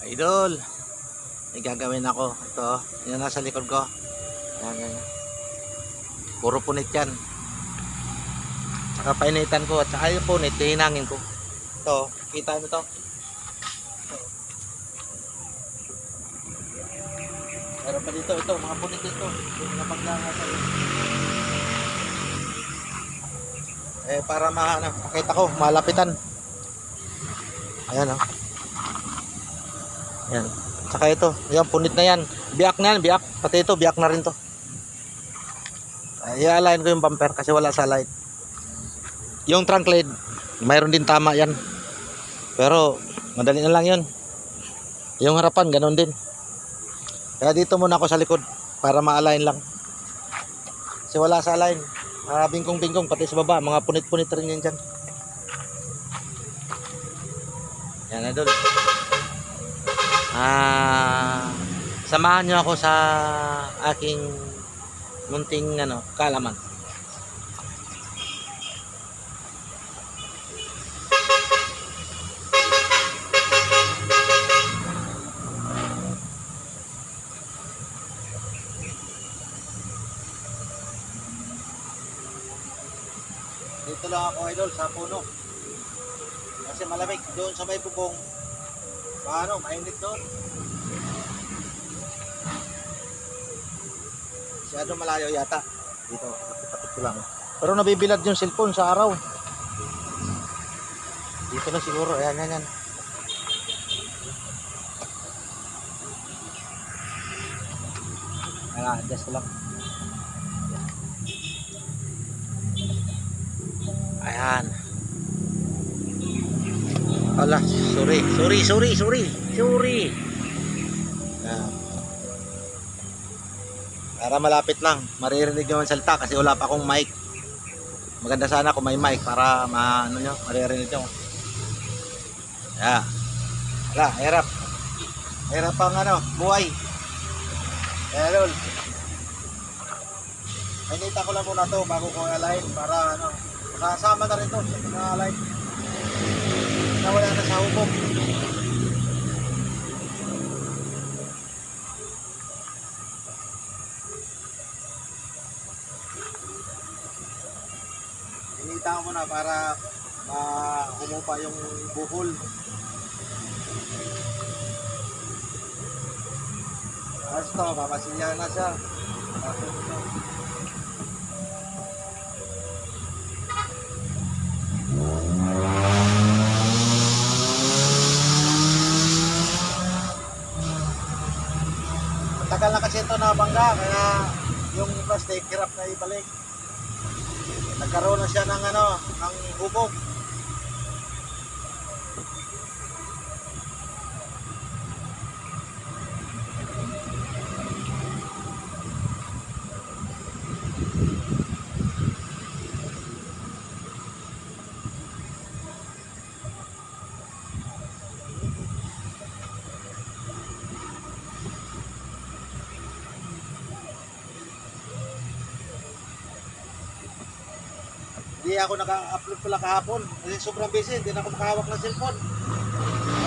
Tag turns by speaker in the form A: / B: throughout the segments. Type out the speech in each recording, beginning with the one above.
A: Idol, may gagawin ako. Ito, yan nasa likod ko. Yan. Puro punit yan. Saka painitan ko at saka yung punit, hihinangin ko. Ito, kita mo to. Meron pa dito, ito, mga punit dito. Yung napaglangatan. Para makita ko, malapitan. Ayan o. Yan. Saka ito, yung punit na yan. Biyak na yan, biyak. Pati ito, biyak na rin to. I-align ko yung bumper kasi wala sa light. Yung trunk lid, mayroon din tama yan. Pero, madali na lang yun. Yung harapan, ganoon din. Kaya dito muna ako sa likod para ma-align lang. Kasi wala sa align. Bingkong-bingkong, pati sa baba. Mga punit-punit rin yan dyan. Yan na doon. Samahan nyo ako sa aking munting kalaman. Dito lang ako, idol, sa puno kasi malamig doon sa may bubong. Mainit doon. Masyado malayo yata. Dito, kapit-kapit ko lang. Pero nabibilad yung cellphone sa araw. Dito na siguro. Ayan. Adjust ko lang. Ayan. Ala, sorry. Ayan. Para malapit lang, maririnig yung salita kasi wala pa akong mic. Maganda sana kung may mic para maririnig nyo. Yeah. Wala, hirap. Hirap ang buhay. Lol. Mainita ko lang muna to bago ko align para kasama na rin to sa pina-align. Nawala na sa hubog. Initaan ko na para humupa yung buhol. Basta, mamasilya na siya. Matagal na kasi ito nabangga, kaya yung plastic hirap na ibalik. Nagkaroon na siya ng hubog. Hindi ako naka-upload pala kahapon kasi sobrang busy, hindi na ako makahawak ng cellphone.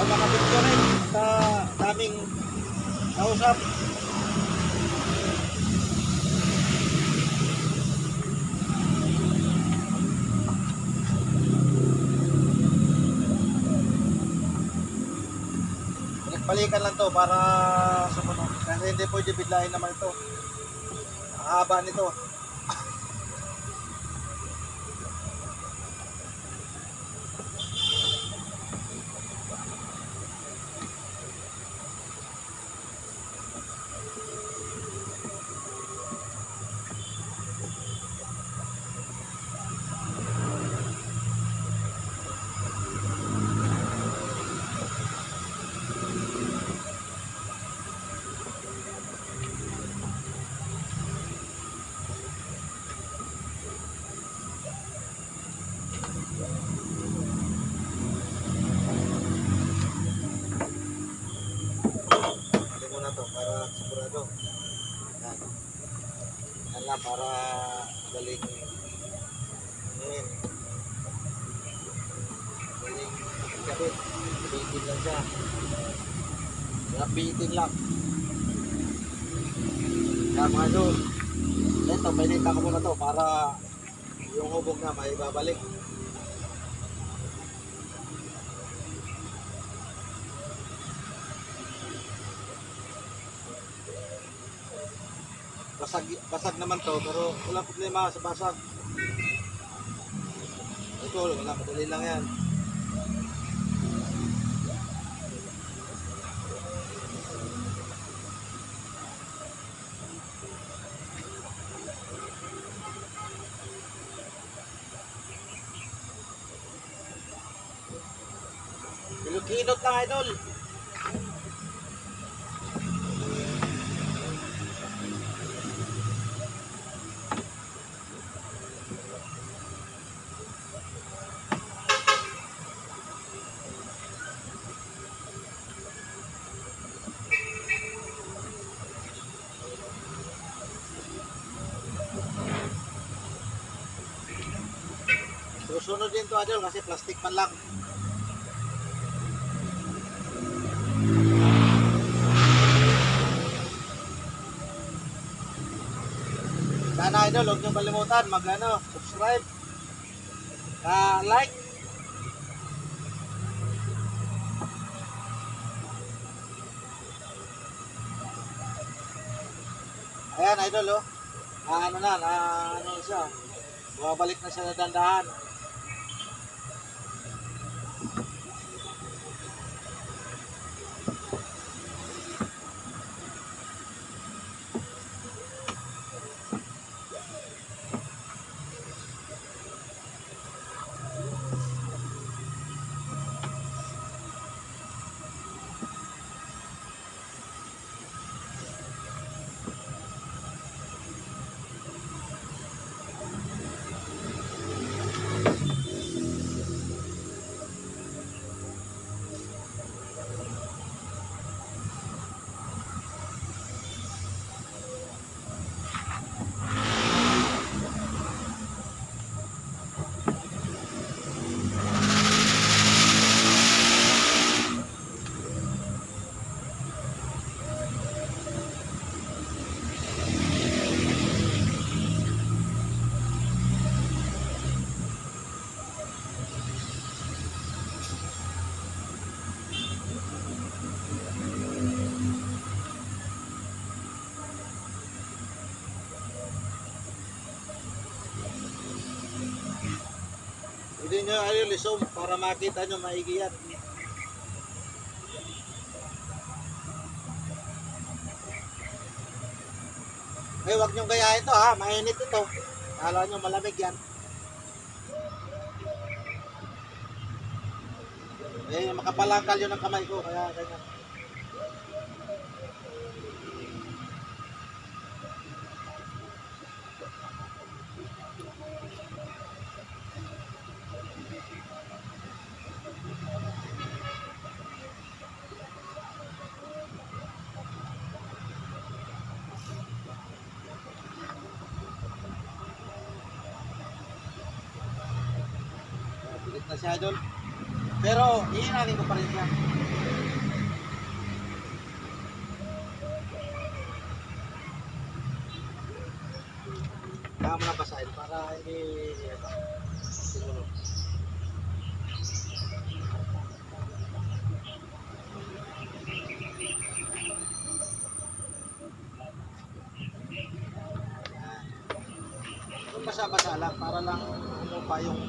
A: Mga video rin sa daming kausap. Balikan lang to para sumunod kasi hindi pwede biglain naman ito. Ang haba nito. Yan lang para galing galing kabit. Bitin lang siya. Napitin lang. Kaya mga idol, ito, painitan ko muna to para yung hubog na may babalik. Basag naman to, pero walang problema sa basag. Ito, wala, madali lang yan. Ilukinot lang idol. Susunod din to idol kasi plastic man lang. Sana idol, huwag niyong kalimutan subscribe, like. Ayan idol oh. Ano siya. Bumabalik na siya na dandahan. Hindi nyo ayun isum para makita nyo maigi yan. Eh, wag nyo gayahin ito ha, mainit ito. Kala nyo malamig yan. Eh, makapalangkal yun ang kamay ko, kaya ganyan. Bilit na siya idol. Pero, iinanin ko pa rin siya. Kaya mo na basahin para hindi siguro. Kung basa-basa lang para lang pa yung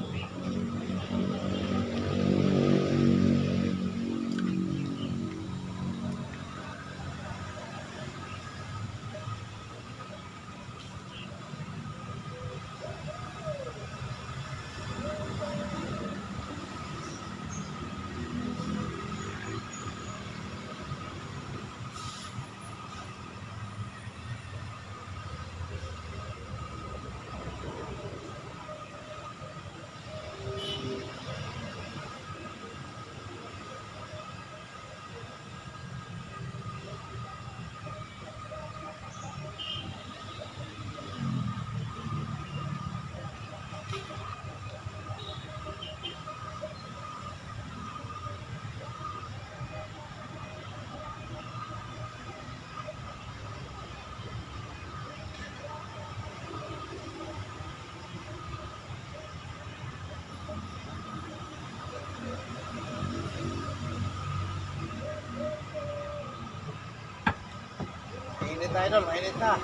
A: na idol, mainit na.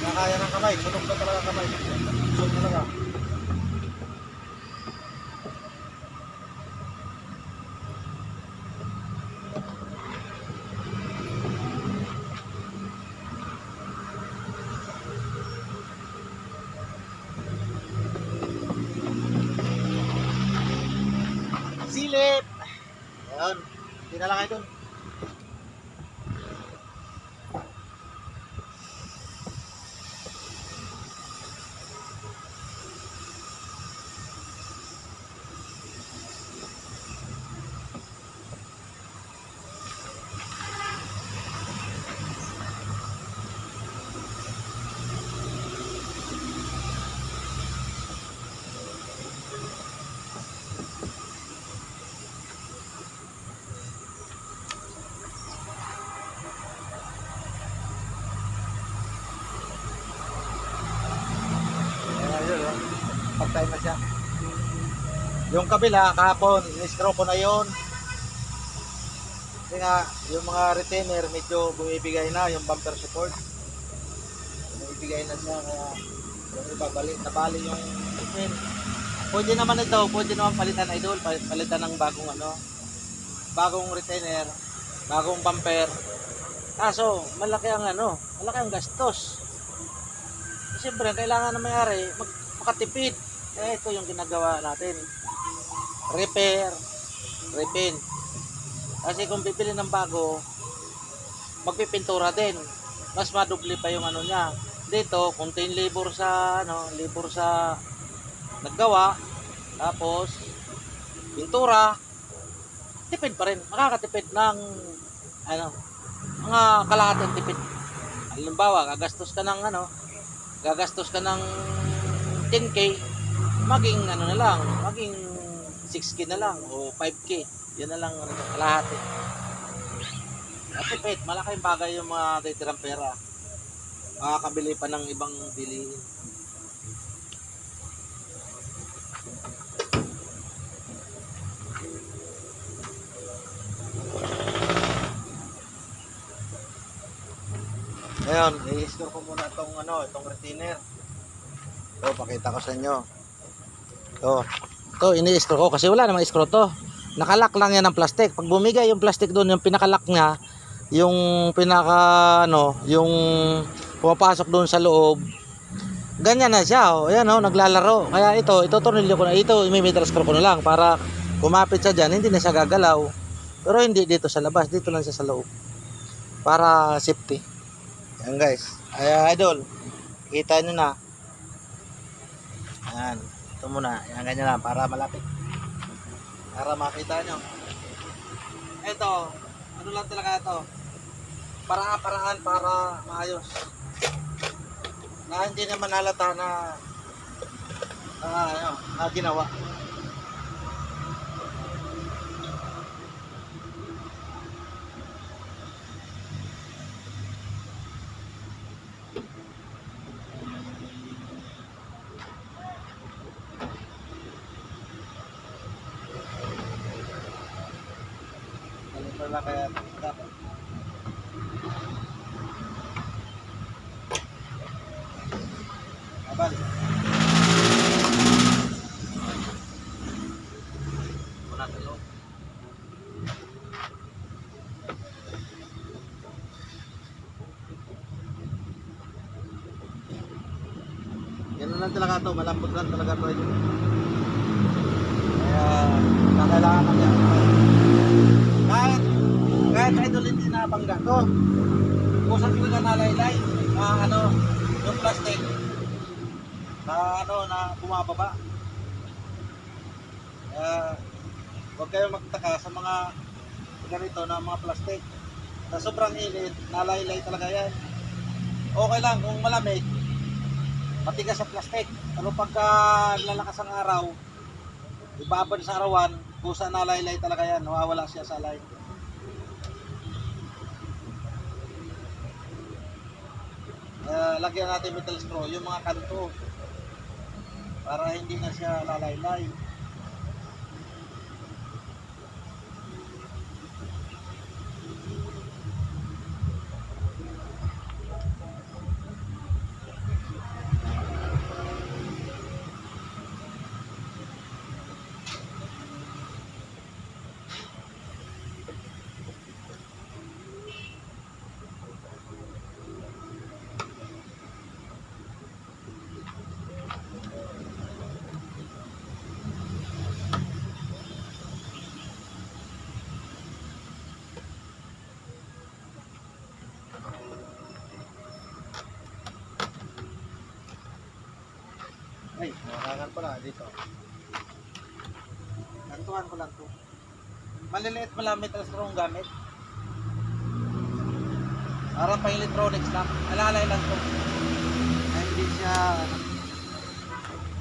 A: Nakaya ng kamay, sunog na talaga kamay. Sunog talaga. Silip! Ayun, hindi na lang idol. Pagtay na siya. Yung kabila kahapon in-screw ko na yon. Kasi nga yung mga retainer medyo bumibigay na, yung bumper support bumibigay na siya, kaya yung iba nabali yung retainer. Pwede naman ito, pwede naman palitan idol, palitan ng bagong retainer, bagong bumper. Kaso malaki ang gastos. Siyempre kailangan na mayari makatipid. Ito yung ginagawa natin. Repair, repaint. Kasi kung bibili ng bago, magpipintura din. Mas madubli pa yung niya. Dito, kunting labor sa naggawa, tapos pintura, tipid pa rin. Makakatipid ng mga kalahating tipid. Halimbawa, gagastos ka ng 10K, maging maging 6K na lang o 5K. Yan na lang kalahati. Tipid, malaking bagay yung mga titirang pera. Makakabili pa ng ibang bilihin. Ngayon, i-store ko muna itong retainer. Ito, pakita ko sa inyo. Ito ini-screw ko kasi wala namang screw to. Nakalock lang yan ng plastic. Pag bumigay yung plastic doon, yung pinakalock niya, yung yung pumapasok doon sa loob, ganyan na siya. Ayan naglalaro. Kaya ito tornilyo ko na. Ito, i-metal screw ko na lang para kumapit siya dyan, hindi na siya gagalaw. Pero hindi dito sa labas, dito lang siya sa loob. Para safety. Ayan guys. Ay idol, kita nyo na. Ayan. Ito muna, yan ganyan lang para malapit. Para makita nyo. Ito, lang talaga ito. Paraan para maayos. Na hindi naman halata na ginawa. Wala kaya dapat. Abal. Wala talo. Yan lang talaga ito, malambot lang talaga ito. Kaya kailangan kami kahit idol hindi na bangga to. Kusang ko na nalaylay yung plastic na bumababa. Huwag kayong magtaka sa mga ganito na mga plastic. Sa sobrang init, nalaylay talaga yan. Okay lang kung malamig, matigas sa plastic. Pero pagka lalakas ang araw, ibabad sa arawan, kusa nalaylay talaga yan. Nawawala siya sa line. Lagyan natin metal screw yung mga kanto para hindi na siya lalaylay. Ay, makakan pala dito. Kantuhan ko lang to. Maliliit pala may transform gamit. Parang pang electronics lang. Alalay lang to. Ay, hindi siya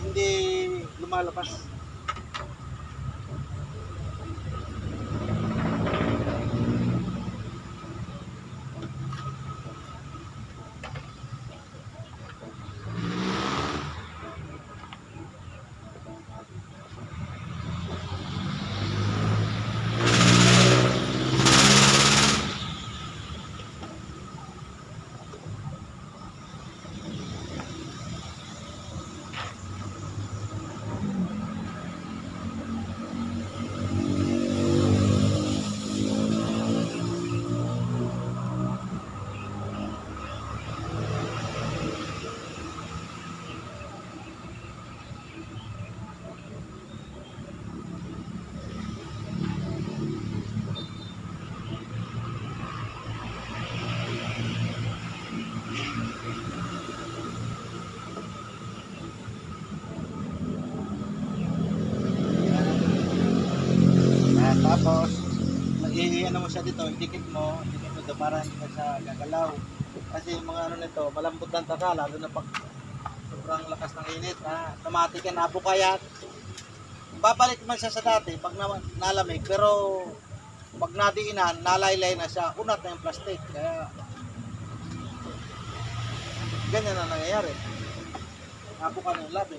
A: hindi lumalabas. Tapos, ano mo siya dito, idikit mo dito para hindi ka siya gagalaw. Kasi yung mga ano nito, malambot ng taka, lalo na pag sobrang lakas ng init, automatic yan, napukayat. Babalik man siya sa dati pag nalamig, pero pag nadiinan, nalaylay na siya, unat na yung plastic. Kaya, ganyan na nangyayari. Napuka na yung labi.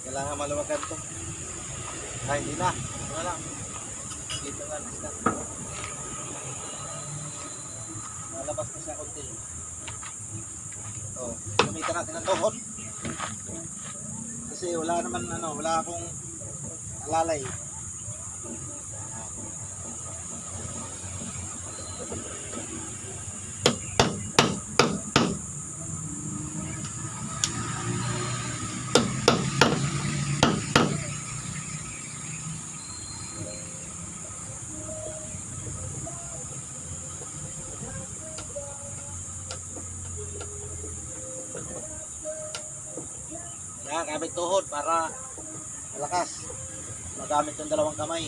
A: Kailangan maluwagan to. Ay, hindi na. Ito na lang. Dito na lang. Malabas na siya konti. Oh, gamitan natin ng tuhod. Kasi wala naman wala akong alalay. Yan, gamit tuhod para malakas. Magamit yung dalawang kamay.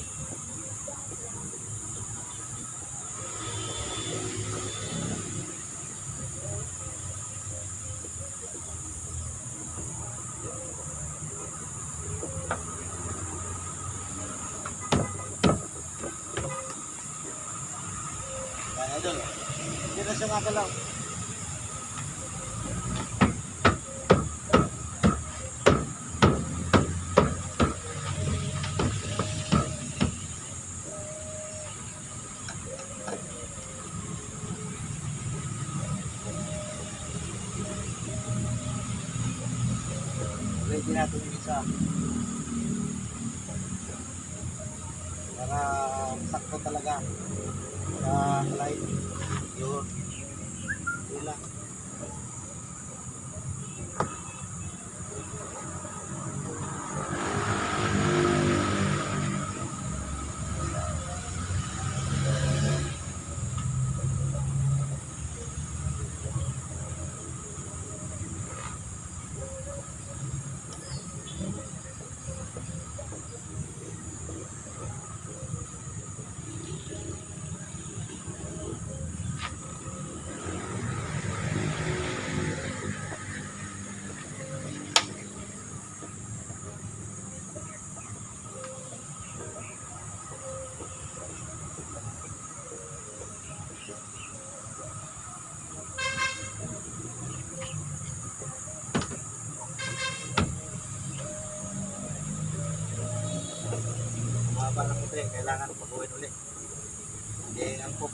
A: Yan, idol. Hindi na siya magalaw. Ready natin yung isa para sakto talaga sa light yun lang. kailangan baguhin uli. Hindi angkop.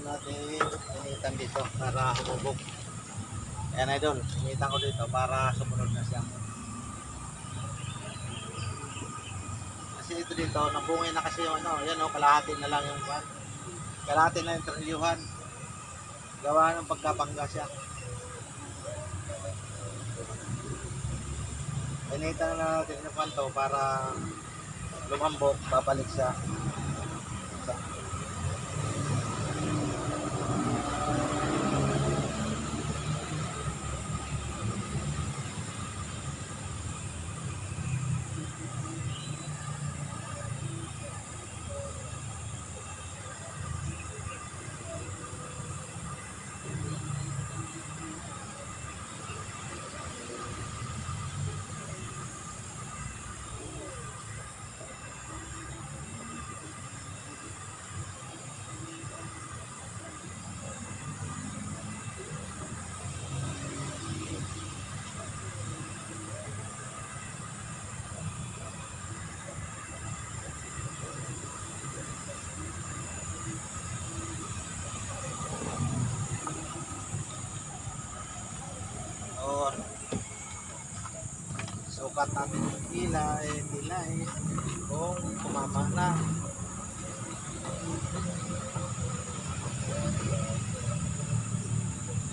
A: Natin initan dito para humubog. Ayan idol, initan ko dito para sumunod na siya. Kasi ito dito, nabungay na kasi yung ano, yan o, kalahati na lang yung pan. Kalahati na yung trilyuhan. Gawa ng pagkabangga siya. Initan na natin yung pan to para lumambot, babalik siya. Sukat natin yung pilay kung kumama na.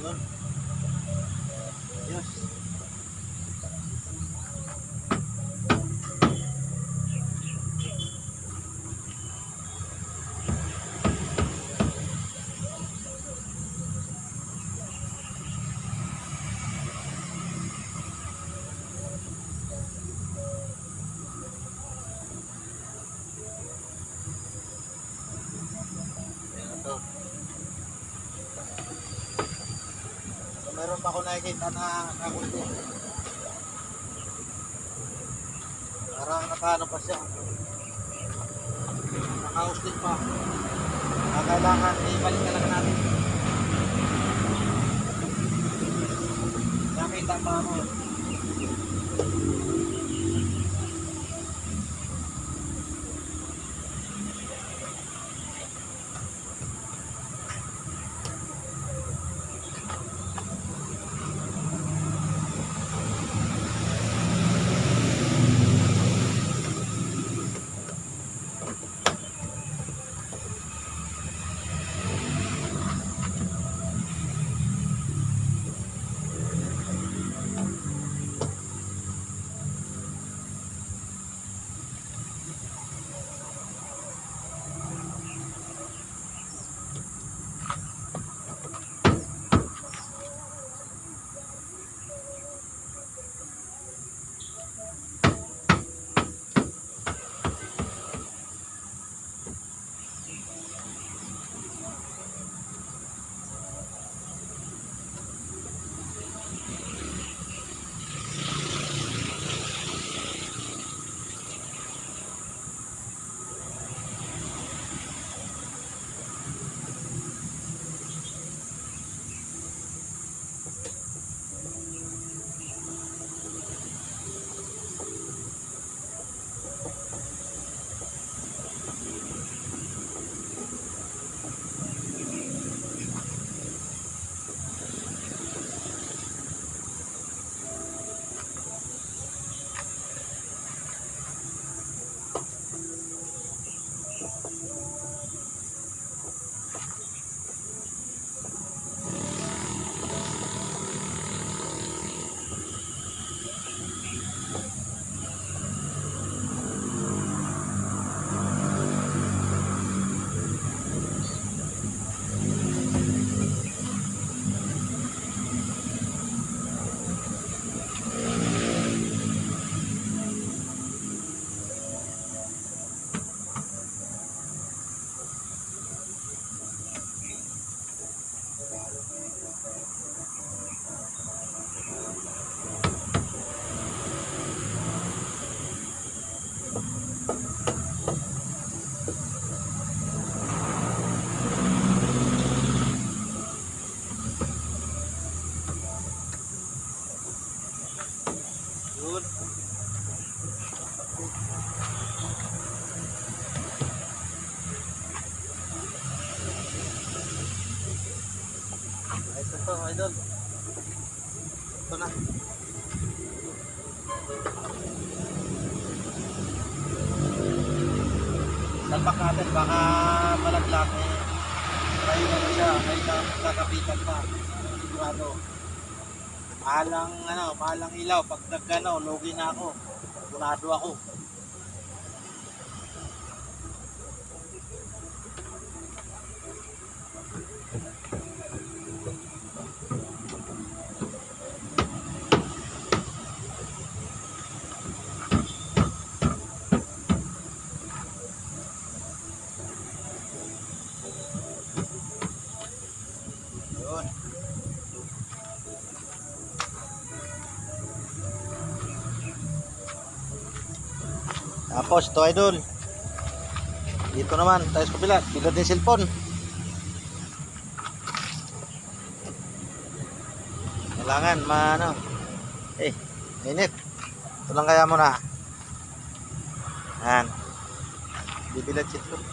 A: Yun. Yes. Meron pa ako nakikita na kakunti. Parang nakano pa siya. Naka-hosting pa. Kailangan ibalik talaga natin. Nakita pa ako. Yun. Ito idol. Ito na. Salpak natin baka malaglag eh. Tayo na siya, ay kakapitan pa. Sigurado. Pahalang ilaw pag nagano, logi na ako. Sigurado ako. Yun. Tapos ito idol. Dito naman tayo sa kabila. Bigat din cellphone. Kailangan init. Ito lang kaya muna. Yan. Bibilad cellphone.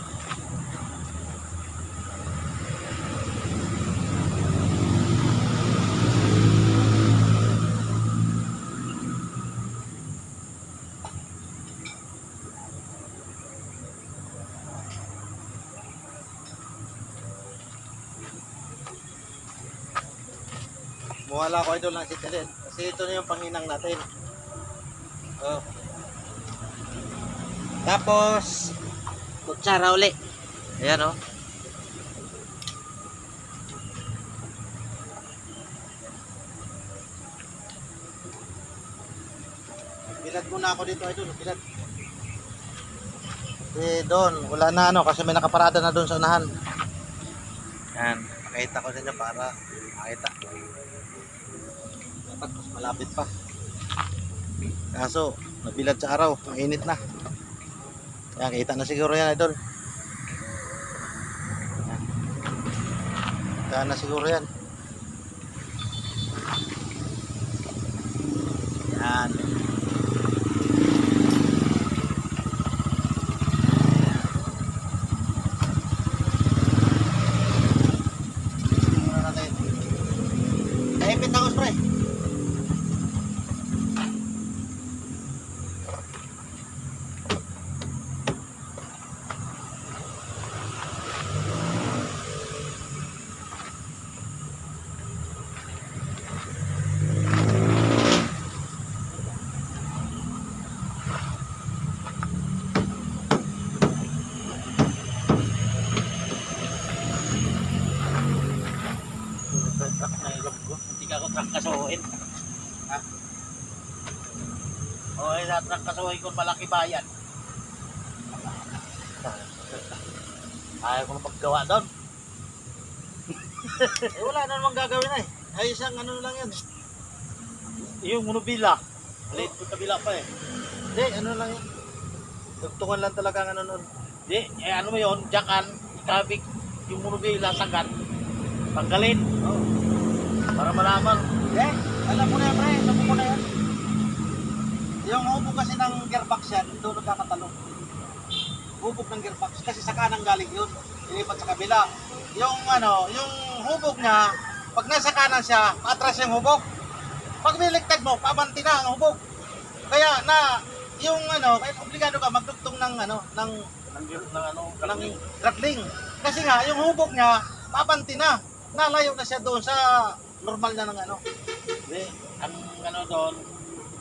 A: Muwala ko idol ng sitilin kasi ito na yung panginang natin. Oh. Tapos kutsara uli. Ayan oh. Bilad muna ako dito idol, bilad. Kasi doon wala na kasi may nakaparada na doon sa unahan. Yan, pakita ko sa inyo para makita. Dapat mas malapit pa. Kaso nabilad sa araw, mainit na. Yan, kita na siguro yan idol. Kita na siguro yan. Yan. Naipit ako spray. Hindi ka ako truck kasuhin. Ha? O sa truck kasuhin ko malaki bayan. Ayaw ko na maggawa doon. Wala na namang gagawin eh. Ay isang lang yan. Yung monobila. Late ko kabila pa eh. Hindi, lang yan. Tugtungan lang talaga ang nun. Hindi, mo yun, jakan, ikabig, yung monobila, sagat. Tanggalin. Oh. Para malaman. Alam mo na yan, pre. Alam mo na yan. Yung hubog kasi ng gearbox yan, doon nagkakatalong. Hubog ng gearbox. Kasi sa kanang galing yun. Ilipat sa kabila. Yung hubog niya, pag nasa kanan siya, atras yung hubog. Pag niliktad mo, pabanti na ang hubog. Kaya kaya obligado ka magdugtong ng rattling. Kasi nga, yung hubog niya, pabanti na. Nalayo na siya doon sa normal na ng
B: Hindi, ang doon,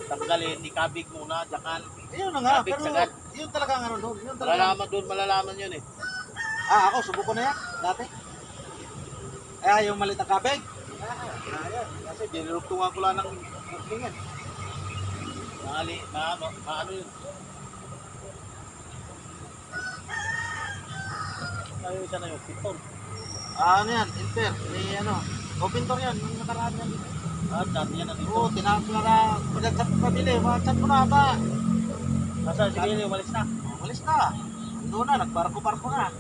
B: tanggalin, ikabig muna, jakan.
A: Yun na nga,
B: Kabig
A: pero
B: sagad.
A: yun talaga doon. Yun talaga.
B: Malalaman yun eh.
A: Ako, subuko na yan, dati. Yung malit na kabig. Yan. Kasi dinurugtungan ko lang ng rattlingan.
B: Maano yun. Tayo isa na yung pitol.
A: Ano yan? Inter. May ano. Opintor yan. Yung nakaraan yan.
B: Dati yan nandito.
A: Oo, tinapla na. Pagkagsap ko kabili. Whatsapp ko na ata.
B: Nasa sige, umalis na.
A: Umalis na. Doon na. Nagbarko-barko na.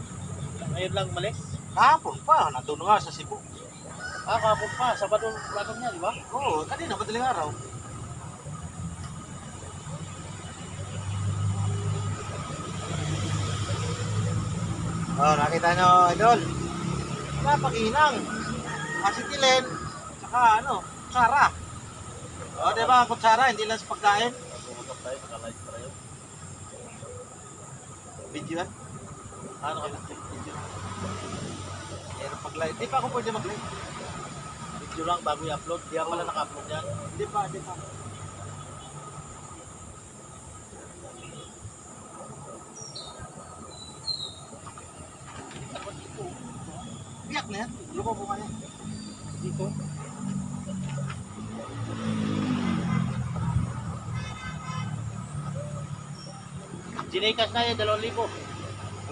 B: Ngayon lang umalis.
A: Kahapon pa. Nandun nga sa Cebu.
B: Kapon pa. Sabado plano niya, di ba?
A: Oo, kanina. Madaling araw. Oh, nakita nyo, idol. Napakinang. Asitilen. Saka ano, kutsara. O, diba ang kutsara, hindi lang sa pagkain.
B: Pumunta tayo, naka-live pa rin.
A: Video yan.
B: Ano ka video?
A: Pero pag-live, di pa ako pwede mag-live.
B: Video lang bago i-upload. Di pala naka-upload yan.
A: Di pa, di pa. Biyak na yan. Luko po kaya.
B: Dito. Ginikas na yan, 2,000.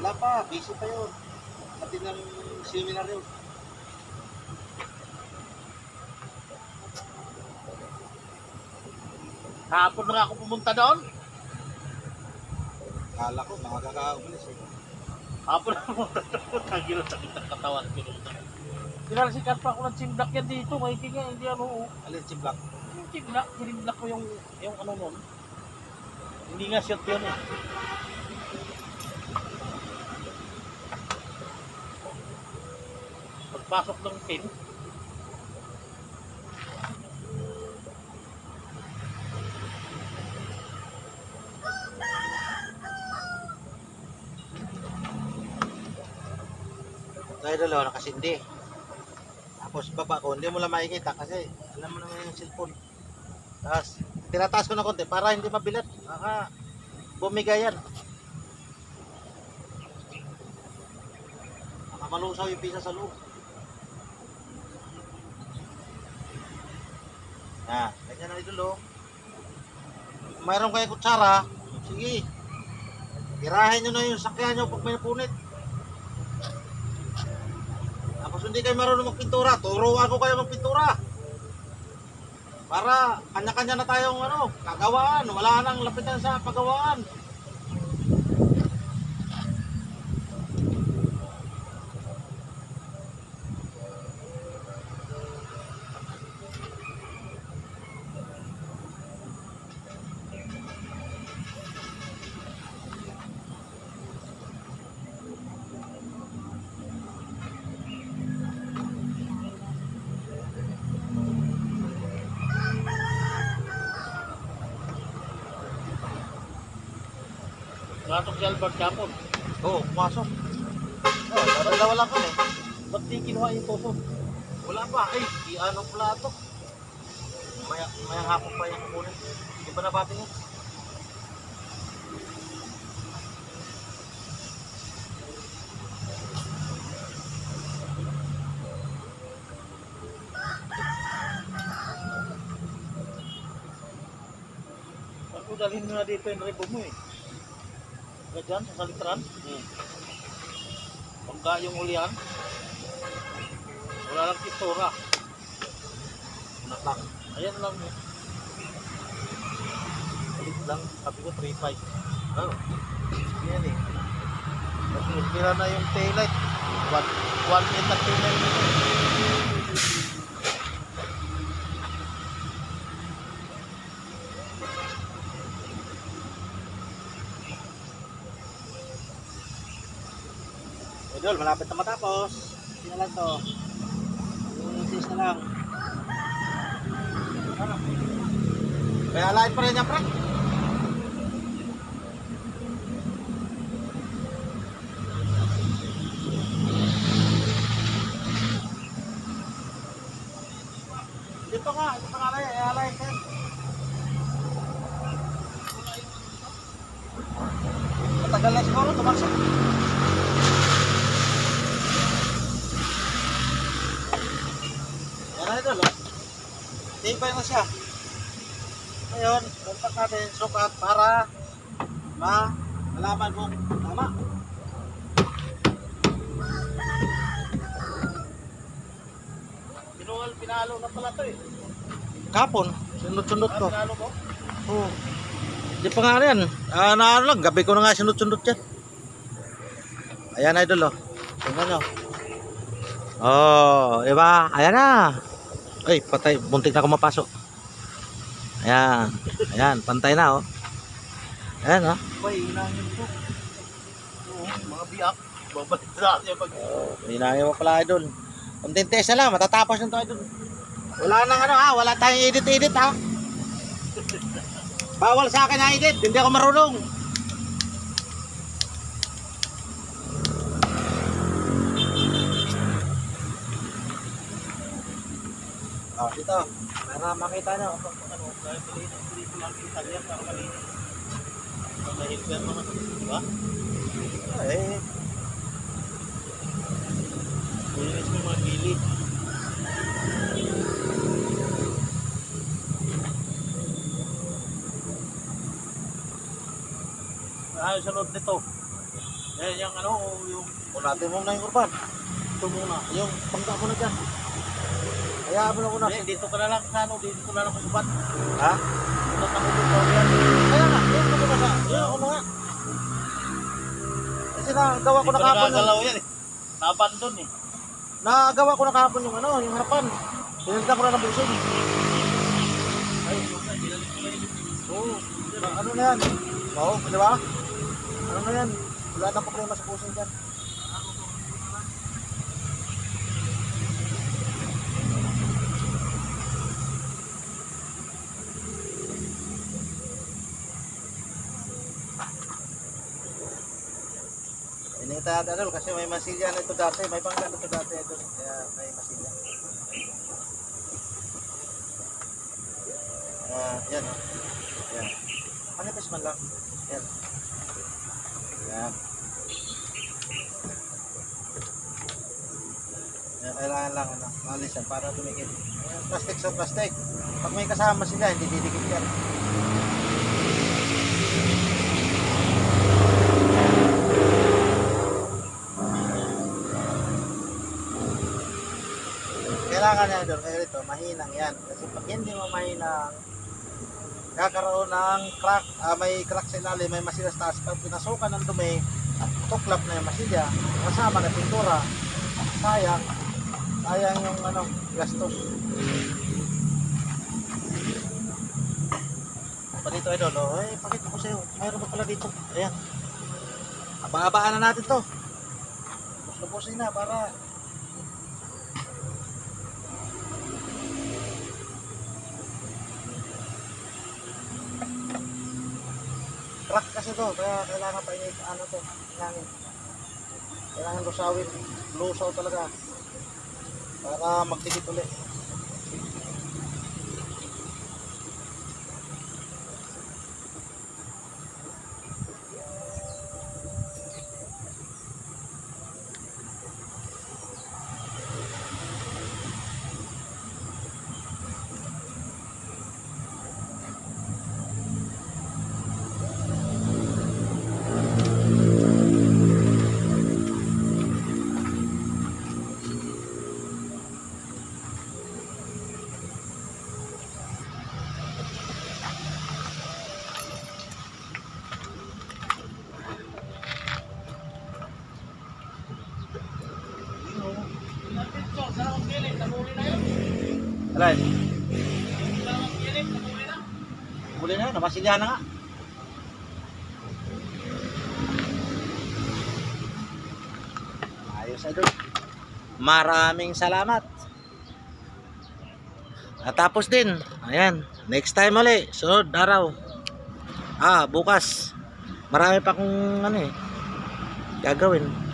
A: Wala pa, busy pa yun. Pati ng seminar yun.
B: Kahapon na nga ako pumunta doon.
A: Kala ko, makakaulis eh.
B: Kahapon na pumunta doon. Tagil ang sakit ng katawan ko. Pinalasikat pa ako ng chimblak yan dito. Mahiking nga, hindi ano.
A: Alin si Black?
B: Yung chimblak, chimblak ko yung ano nun. Hindi nga shot yun eh. Pagpasok ng pin,
A: Tayo dalawa nakasindi. Tapos baba ko, hindi mo lang makikita kasi alam mo naman yung cellphone. Tapos tinataas ko na konti para hindi mabilat. Baka bumigay yan. Baka malusaw yung pisa sa loob. Ganyan na idol oh. Mayroon kayo kutsara, sige. Tirahin nyo na yung sakyan nyo pag may napunit. Tapos hindi kayo marunong magpintura, turuan ko kayo magpintura. Para kanya-kanya na tayong ano, kagawaan. Wala nang lapitan sa pagawaan.
B: Pasok si Albert Capon.
A: Oo, pumasok. Dalawa lang kami.
B: Ba't di kinuha yung tusod?
A: Wala pa. Ay, ano pala ito? Mayang hapon pa yung kukunin. Hindi pa nabating yun.
B: Ako dalhin mo na dito yung rebo mo eh. Dyan sa salitran. Pagka yung ulian. Wala lang pintura.
A: Unak lang.
B: Ayan lang. Ulit lang. Sabi ko 3.5.
A: Oo.
B: Yan eh. Nagpira na yung taillight. 1.8 na taillight nito.
A: Idol, malapit na matapos. Hindi na lang to. Isis na lang. Ano? Kaya lahat pa rin niya, pre. Dito nga alay ka. Matagal na siguro, tumaksak. Yan na idol, oh. Tibay na siya. Ngayon, kontak natin sukat para malaman kung tama.
B: Pinalo na pala to eh.
A: Kapon, sinut-sundot ko.
B: Pinalo mo?
A: Oo. Di pa nga yan. Na ano lang, gabi ko na nga sinut-sundot yan. Ayan idol oh. Tingnan nyo. Oh, iba? Ayan na. Ay, patay. Buntik na ako mapasok. Ayan. Ayan, pantay na oh. Ayan oh.
B: Bay, inangin ko. Oo, mga biyak. Babalik sa akin pag...
A: Hinangin mo pala idol. Konting tesa lang, matatapos na to idol. Wala nang ano ha, wala tayong edit-edit ha. Bawal sa akin na edit, hindi ako marunong. Oh, dito. Para makita nyo.
B: Ano, dahil dito lang kita yan, para malinis. Mahigyan naman, di ba?
A: Eh,
B: Kulinis mo yung mga gilid. Ayos sa loob nito. Yan yung ano, yung
A: unatin mo na yung kurban.
B: ito muna.
A: Yung pangga mo na dyan. Hayaan mo na muna.
B: Hindi, dito ka na lang sa ano, dito ka na lang kusubat.
A: Ha?
B: Dito ka na lang yan.
A: Kaya nga, yun ko na sa. Yun ako na nga. Kasi nagawa ko na kahapon yung...
B: Galaw yan eh. Nabandon eh.
A: Nagawa ko na kahapon yung ano, yung harapan. Pinagda ko na ng busing.
B: Ay, dinalik ko na yun.
A: Oo. Ano na yan? Oo, di ba? Ano na yan? Wala na problema sa busing dyan. Inita natin kasi may masilya na ito dati, may panggan na ito dati ito, kaya may masilya. Yan. Yan. Manipis man lang. Yan. Yan. Yan, kailangan lang ano, malis yan para tumikit. Yan, plastic sa plastic. Pag may kasama sila, hindi didikit yan. Kailangan niya doon, kaya ito, mahinang yan. Kasi pag hindi mo mahinang, kakaroon ng crack, may crack sa ilalim, may masilya sa taas. Pag pinasukan ng dumi, tuklap na yung masilya, kasama na pintura, sayang. Sayang yung ano, gastos. Pa dito idol, oh, pakita ko sa'yo. Mayroon pa pala dito. Ayan. Aba-abaan na natin to. Lubusin na para crack kasi to, kaya kailangan pa init ano to, kailangan lusawin, lusaw talaga para magdikit ulit. Alay. Huli na, namasilya na nga. Ayos idol. Maraming salamat. Natapos din. Ayan, next time ulit, sunod araw. Bukas. Marami pa akong ano gagawin.